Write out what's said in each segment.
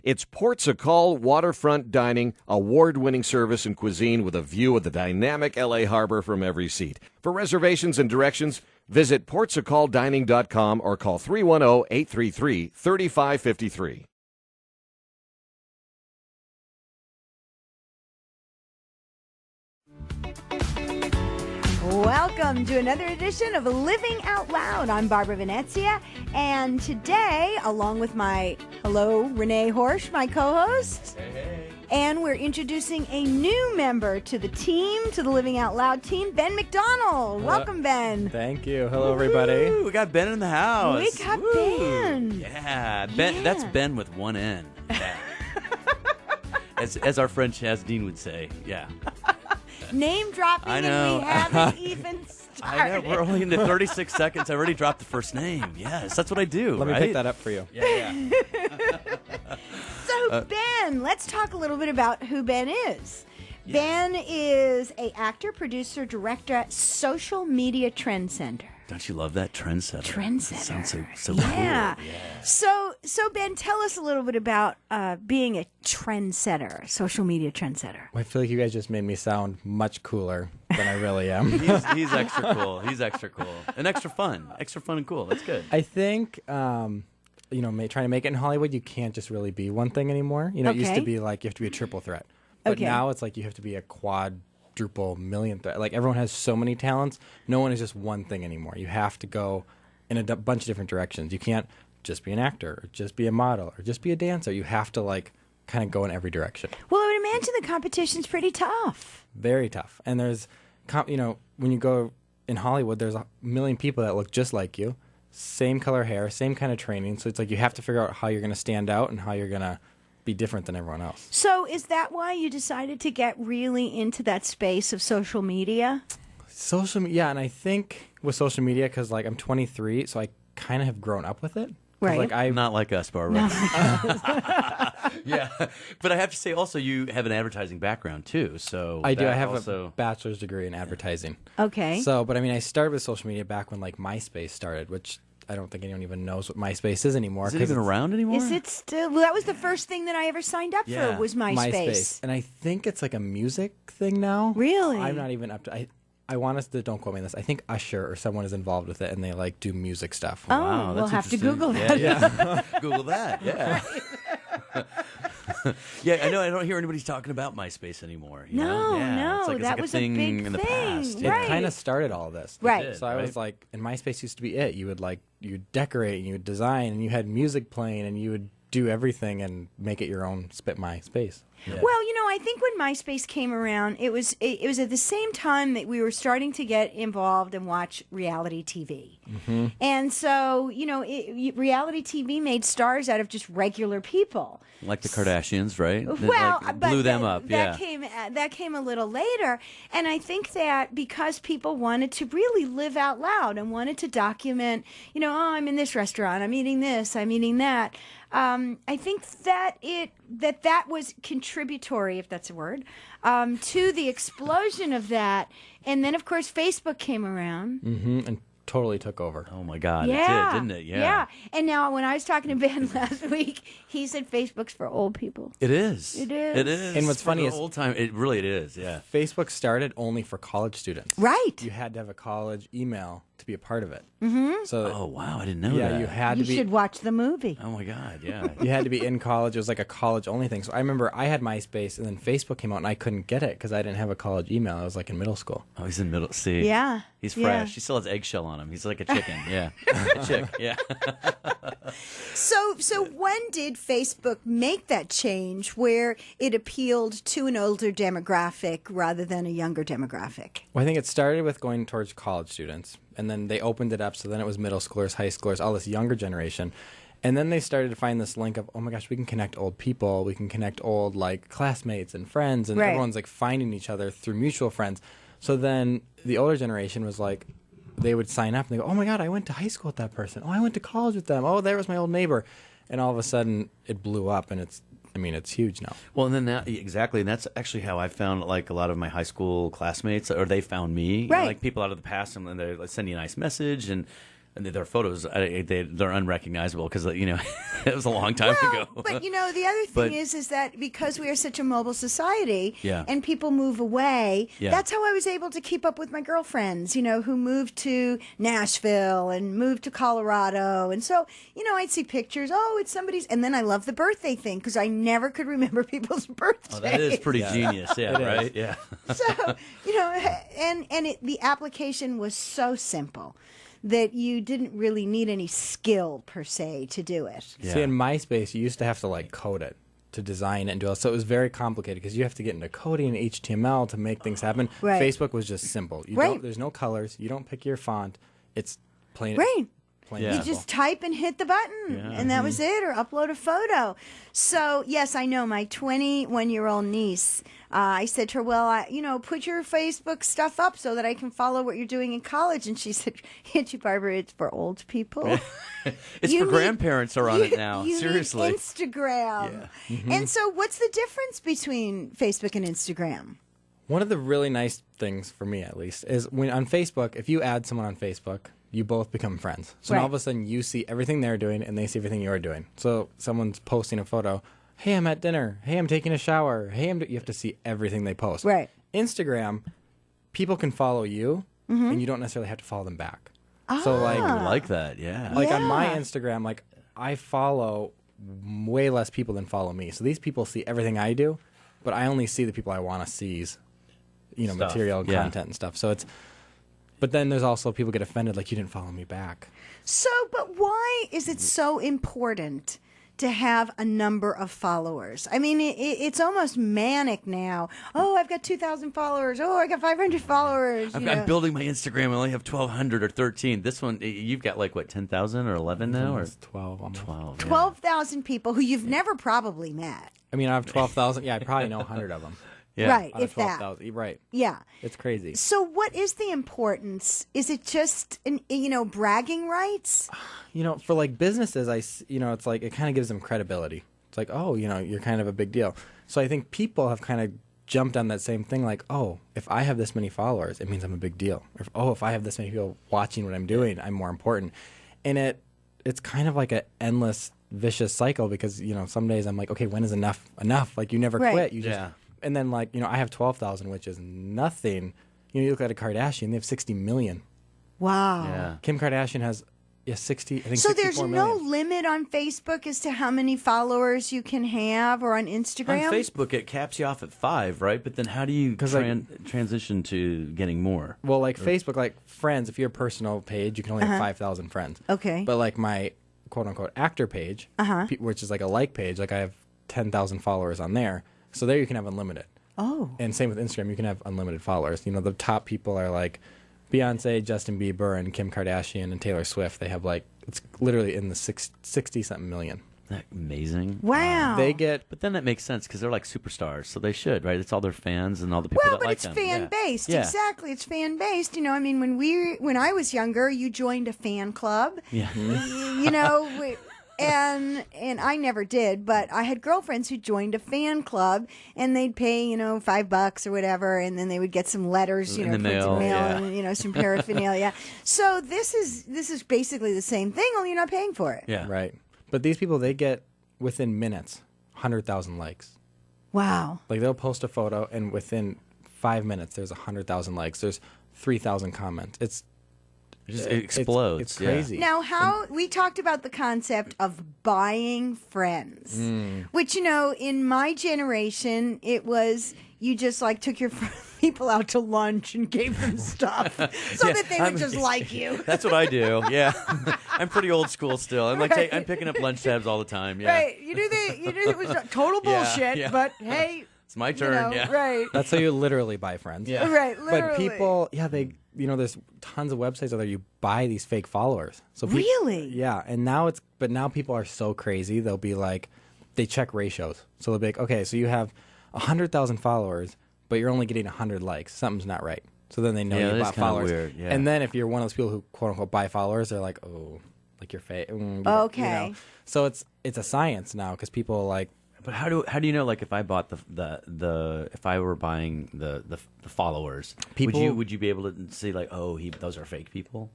It's Ports a Call waterfront dining, award-winning service and cuisine with a view of the dynamic L.A. harbor from every seat. For reservations and directions, visit portsacalldining.com or call 310-833-3553. Welcome to another edition of Living Out Loud. I'm Barbara Venezia, and today, along with Renee Horsch, my co-host, and we're introducing a new member to the team, to the Living Out Loud team, Ben McDonald. Welcome, Ben. Thank you. Hello, everybody. We got Ben in the house. We got Ben. Yeah, Ben. Yeah. That's Ben with one N. Yeah. as our friend Chaz Dean would say. Yeah. Name dropping, I know. and we haven't even started. I know. We're only into 36 seconds. I already dropped the first name. Yes, that's what I do. Let me pick that up for you. Yeah. So, Ben, let's talk a little bit about who Ben is. Yeah. Ben is an actor, producer, director, social media trendsetter. Don't you love that trendsetter? Trendsetter. That sounds so yeah. cool. Yeah. So Ben, tell us a little bit about being a trendsetter, a social media trendsetter. I feel like you guys just made me sound much cooler than I really am. He's extra cool. He's extra cool. And extra fun and cool. That's good. I think, trying to make it in Hollywood, you can't just really be one thing anymore. It used to be like you have to be a triple threat. But now it's like you have to be a quadruple million threat. Like everyone has so many talents. No one is just one thing anymore. You have to go in a bunch of different directions. You can't just be an actor or just be a model or just be a dancer. You have to kind of go in every direction. Well, I would imagine the competition's pretty tough. Very tough. And there's, when you go in Hollywood, there's a million people that look just like you, same color hair, same kind of training. So it's like you have to figure out how you're going to stand out and how you're going to be different than everyone else. So is that why you decided to get really into that space of social media? Yeah, and I think with social media, because I'm 23, so I kind of have grown up with it. Right. I'm not like us, Barbara. No. Yeah, but I have to say also you have an advertising background too. So I do. I have a bachelor's degree in advertising. Okay. So, but I started with social media back when MySpace started, which I don't think anyone even knows what MySpace is anymore. Is it even around anymore? Is it still? Well, that was the first thing that I ever signed up for was MySpace. And I think it's like a music thing now. Really? I'm not even up to... I want us to, don't quote me on this, I think Usher or someone is involved with it and they do music stuff. Oh, wow, we'll have to Google that. Yeah. Google that, yeah. Yeah, I know I don't hear anybody talking about MySpace anymore. No, it's that was a thing big in the thing. past. It kind of started all this. Right. So I was and MySpace used to be it. You would you'd decorate and you would design and you had music playing and you would do everything and make it your own MySpace. Yeah. Well, I think when MySpace came around, it was at the same time that we were starting to get involved and watch reality TV. Mm-hmm. And so, reality TV made stars out of just regular people. Like the Kardashians, right? Well, blew them up. That came a little later, and I think that because people wanted to really live out loud and wanted to document, I'm in this restaurant, I'm eating this, I'm eating that. I think that was contributory, if that's a word, to the explosion of that. And then, of course, Facebook came around. Mm-hmm. And totally took over. Oh, my God. Yeah. It did, didn't it? Yeah. And now when I was talking to Ben last week, he said Facebook's for old people. It is. It is. It is. And what's funny is old time. It is, yeah. Facebook started only for college students. Right. You had to have a college email to be a part of it. Mm-hmm. So, oh, wow. I didn't know that. Yeah, you had to be. You should watch the movie. Oh, my God, yeah. You had to be in college. It was like a college-only thing. So I remember I had MySpace, and then Facebook came out, and I couldn't get it because I didn't have a college email. I was in middle school. Oh, he's in middle. See. Yeah. He's fresh. Yeah. He still has eggshell on him. He's like a chicken. Yeah. A chick. Yeah. So when did Facebook make that change where it appealed to an older demographic rather than a younger demographic? Well, I think it started with going towards college students, and then they opened it up, so then it was middle schoolers, high schoolers, all this younger generation. And then they started to find this link of, oh my gosh, we can connect old people, we can connect old classmates and friends, and everyone's finding each other through mutual friends. So then the older generation was they would sign up and they go, oh my God, I went to high school with that person. Oh, I went to college with them. Oh, there was my old neighbor. And all of a sudden it blew up, and it's huge now. Well, and then exactly, and that's actually how I found a lot of my high school classmates, or they found me. Right. People out of the past, and they send you a nice message, and And their photos, they're unrecognizable because it was a long time ago. But the other thing is that because we are such a mobile society, and people move away, that's how I was able to keep up with my girlfriends, who moved to Nashville and moved to Colorado, and so I'd see pictures. Oh, it's somebody's, and then I love the birthday thing because I never could remember people's birthdays. Oh, that is pretty genius, right? Yeah. So the application was so simple that you didn't really need any skill per se to do it. Yeah. See, in MySpace, you used to have to code it to design it and do it. So it was very complicated because you have to get into coding and HTML to make things happen. Right. Facebook was just simple. There's no colors. You don't pick your font. It's plain. Right. Yeah. You just type and hit the button, and that was it, or upload a photo. So, yes, I know my 21-year-old niece, I said to her, well, put your Facebook stuff up so that I can follow what you're doing in college. And she said, Auntie Barbara, it's for old people. It's for grandparents are on it now. You Seriously. need Instagram. Yeah. And so what's the difference between Facebook and Instagram? One of the really nice things, for me at least, is when on Facebook, if you add someone on Facebook, you both become friends. So now all of a sudden you see everything they're doing and they see everything you're doing. So someone's posting a photo. Hey, I'm at dinner. Hey, I'm taking a shower. Hey, you have to see everything they post. Right. Instagram, people can follow you and you don't necessarily have to follow them back. So I like that, yeah. On my Instagram, I follow way less people than follow me. So these people see everything I do, but I only see the people I want to seize, material and content and stuff. So but then there's also people get offended, you didn't follow me back. So, but why is it so important to have a number of followers? I mean, it's almost manic now. Oh, I've got 2,000 followers. Oh, I got 500 followers. I'm building my Instagram. I only have 1,200 or 13. This one, you've got 10,000 or 11 now? Or 12. Almost. 12. 12,000 people who you've never probably met. I mean, I have 12,000. Yeah, I probably know 100 of them. Yeah. Right, Out of if that. 12,000. Right. Yeah. It's crazy. So what is the importance? Is it just, bragging rights? For businesses, it's it kind of gives them credibility. It's you're kind of a big deal. So I think people have kind of jumped on that same thing, if I have this many followers, it means I'm a big deal. If I have this many people watching what I'm doing, I'm more important. And it's kind of like an endless vicious cycle because, some days I'm like, okay, when is enough? You never quit. You just... And then, I have 12,000, which is nothing. You look at a Kardashian, they have 60 million. Wow. Yeah. Kim Kardashian has 60, I think So 64 there's million. no limit on Facebook as to how many followers you can have, or on Instagram? On Facebook, it caps you off at 5, right? But then how do you transition to getting more? Well, Facebook, friends, if you're a personal page, you can only have 5,000 friends. Okay. But my quote-unquote actor page, which is a like page, I have 10,000 followers on there. So there you can have unlimited. Oh. And same with Instagram, you can have unlimited followers. The top people are Beyonce, Justin Bieber, and Kim Kardashian, and Taylor Swift. They have it's literally in the 60-something million. Isn't that amazing? Wow. They get... But then that makes sense because they're superstars, so they should, right? It's all their fans and all the people that like them. Well, but it's fan-based. Yeah. Exactly. It's fan-based. When I was younger, you joined a fan club. Yeah. And I never did, but I had girlfriends who joined a fan club, and they'd pay, $5 or whatever, and then they would get some letters, in the printed mail, and some paraphernalia. So this is basically the same thing, only you're not paying for it. Yeah. Right. But these people, they get, within minutes, 100,000 likes. Wow. They'll post a photo, and within 5 minutes, there's 100,000 likes. There's 3,000 comments. It explodes. It's crazy. Now, we talked about the concept of buying friends, which, in my generation, it was you just took your people out to lunch and gave them stuff so that they would just like you. That's what I do. Yeah. I'm pretty old school still. I'm I'm picking up lunch tabs all the time. Yeah. Right. You knew it was total bullshit, but hey, it's my turn. Right. That's how you literally buy friends. Yeah. Right. Literally. But people, there's tons of websites out there you buy these fake followers. So really? Yeah, and now people are so crazy. They'll be they check ratios. So they'll be okay, so you have 100,000 followers, but you're only getting 100 likes. Something's not right. So then they know you bought followers. Weird. Yeah. And then if you're one of those people who quote unquote buy followers, they're oh, you're fake. Okay. So it's a science now because people But how do you know if I bought if I were buying the followers, people, would you be able to see those are fake people?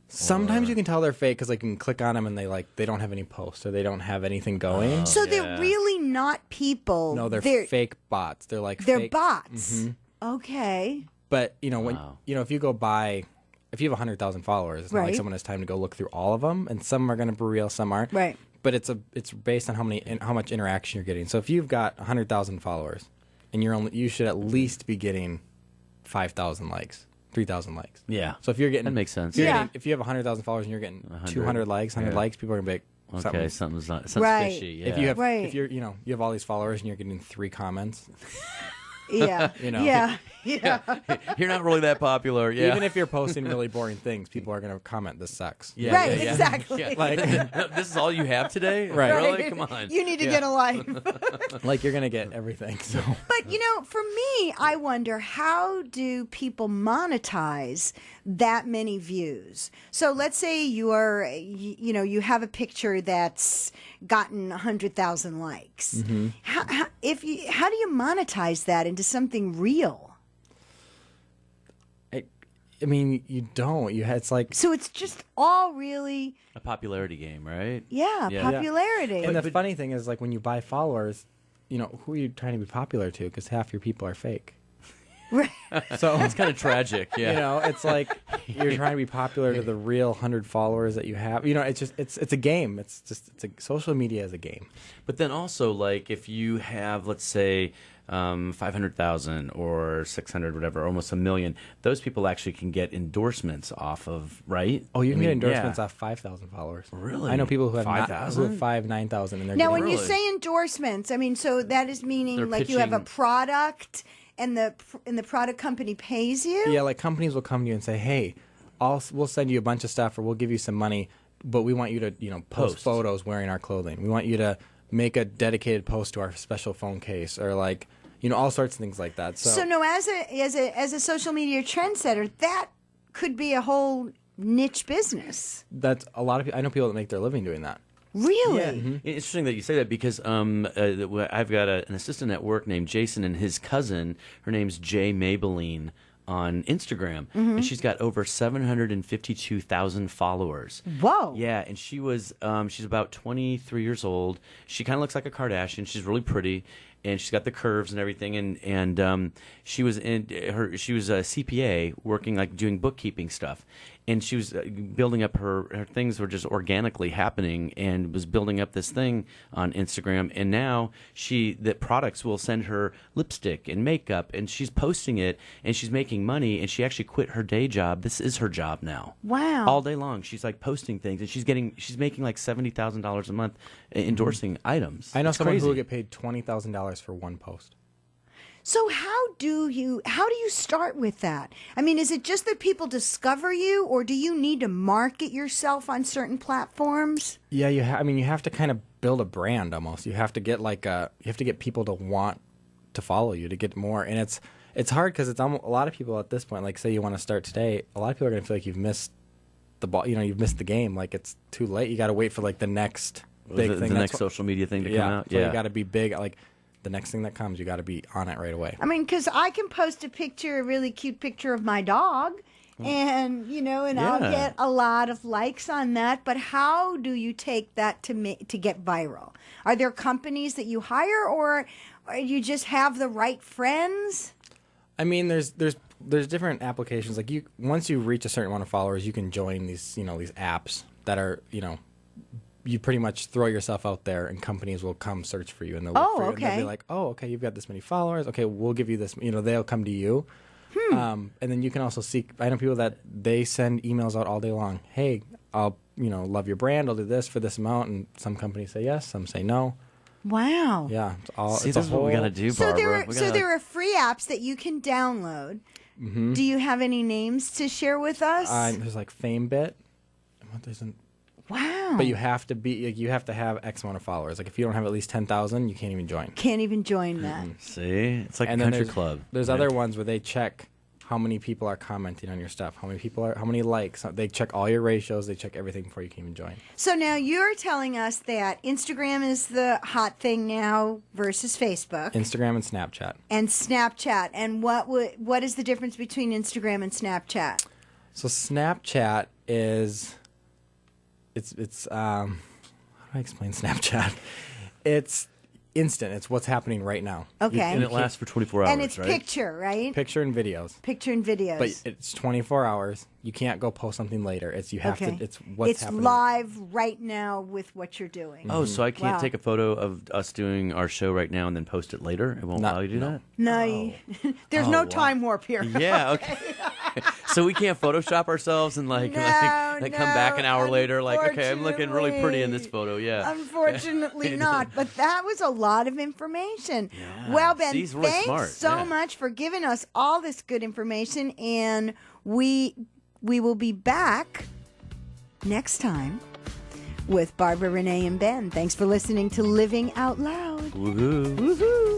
Sometimes you can tell they're fake because like you can click on them and they don't have any posts or they don't have anything going. So they're really not people. No, they're fake bots. They're like they're fake. bots. Okay. But when if you go buy, if you have 100,000 followers, it's not like Right. someone has time to go look through all of them, and some are going to be real, some aren't. Right. But it's based on how much interaction you're getting. So if you've got 100,000 followers, and you should at least be getting 5,000 likes, 3,000 likes. Yeah. So if you're getting That makes sense. If you have 100,000 followers and you're getting 200 likes, 100 likes, people are gonna be like, Okay, something's Right. fishy. Yeah. If you have, Right. if you're, you have all these followers and you're getting 3 comments, Yeah. Yeah. You're not really that popular. Yeah. even if you're posting really boring things, people are gonna comment, "This sucks." Yeah, Right, yeah, yeah. exactly. Yeah. Like, This is all you have today? Right. Really? Come on. You need to get a life. like you're gonna get everything. So But for me, I wonder, how do people monetize that many views? So let's say you have a picture that's gotten 100,000 likes. How do you monetize that into something real? I mean, you don't. It's like, So it's just all really, A popularity game, right? yeah, Yeah. popularity. and the funny thing is, like when you buy followers, who are you trying to be popular to? Because half your people are fake. Right. So It's kind of tragic. Yeah. it's like you're trying to be popular to the real 100 followers that you have. It's a game. Social media is a game. But then also, like, if you have, let's say, 500,000 or 600, whatever, almost 1 million, those people actually can get endorsements off of, right? Oh, you can get endorsements yeah. off 5,000 followers. Really? I know people who have 5,000? 9,000, and they're Now, getting when you Really? say endorsements, I mean, so that is meaning They're like you have a pitching- product and the product company pays you? Yeah, like companies will come to you and say, "Hey, we'll send you a bunch of stuff, or we'll give you some money, but we want you to, post Post. photos wearing our clothing. We want you to make a dedicated post to our special phone case, or like, all sorts of things like that." So no, as a social media trendsetter, that could be a whole niche business. that's a lot of people. I know people that make their living doing that. Really? Yeah, interesting that you say that because I've got an assistant at work named Jason, and his cousin, her name's Jay Maybelline on Instagram, and she's got over 752,000 followers. Whoa. Yeah, and she's about 23 years old. She kind of looks like a Kardashian. She's really pretty, and she's got the curves and everything. And she was a CPA working, like doing bookkeeping stuff. And she was building up her things were just organically happening, and was building up this thing on Instagram. And now the products will send her lipstick and makeup, and she's posting it, and she's making money. And she actually quit her day job. This is her job now. Wow. All day long, she's like posting things, and she's making like $70,000 a month endorsing items. I know It's someone crazy. who will get paid $20,000 for one post. So how do you start with that? I mean, is it just that people discover you, or do you need to market yourself on certain platforms? Yeah, you have to kind of build a brand almost. You have to get you have to get people to want to follow you, to get more. And it's hard because it's a lot of people at this point, like say you want to start today, a lot of people are going to feel like you've missed the ball, you've missed the game. Like it's too late. You got to wait for like the next big thing. the That's next what- social media thing to come yeah, out. so Yeah, you got to be big. Like the next thing that comes, you got to be on it right away. I mean, because I can post a really cute picture of my dog, and I'll Yeah. get a lot of likes on that. But how do you take that to get viral? Are there companies that you hire, or you just have the right friends? I mean, there's different applications. Like once you reach a certain amount of followers, you can join these these apps that are you pretty much throw yourself out there, and companies will come search for you, and they'll look Oh, for you, and they'll okay. be like, "Oh, okay, you've got this many followers. Okay, we'll give you this." They'll come to you, and then you can also seek. I know people that they send emails out all day long. Hey, I'll love your brand. I'll do this for this amount, and some companies say yes, some say no. Wow. Yeah, See, it's a this is what we whole- got to do, So Barbara. there are free apps that you can download. Do you have any names to share with us? There's like FameBit. Wow. But you have to have X amount of followers. Like if you don't have at least 10,000, you can't even join. Can't even join that. See, it's like And a then country club. There's right? other ones where they check how many people are commenting on your stuff, how many likes. They check all your ratios. They check everything before you can even join. So now you're telling us that Instagram is the hot thing now versus Facebook Instagram and Snapchat. and Snapchat. And what is the difference between Instagram and Snapchat? So Snapchat is it's how do I explain Snapchat? It's instant. It's what's happening right now. Okay. And it lasts for 24 hours, and it's right? picture, right? Picture and videos. Picture and videos. But it's 24 hours. You can't go post something later. It's you have okay. to. It's what's it's happening. live right now with what you're doing. Oh, so I can't Wow. take a photo of us doing our show right now and then post it later? It won't allow you to do that? No, there's no time warp here. Yeah, okay. So we can't Photoshop ourselves and like, No, come back an hour no, later like, okay, I'm looking really pretty in this photo. Yeah. Unfortunately not, but that was a lot of information. Well, Ben, See, he's really thanks smart. so Yeah. much for giving us all this good information, and we will be back next time with Barbara, Renee, and Ben. Thanks for listening to Living Out Loud. Woohoo. Woohoo!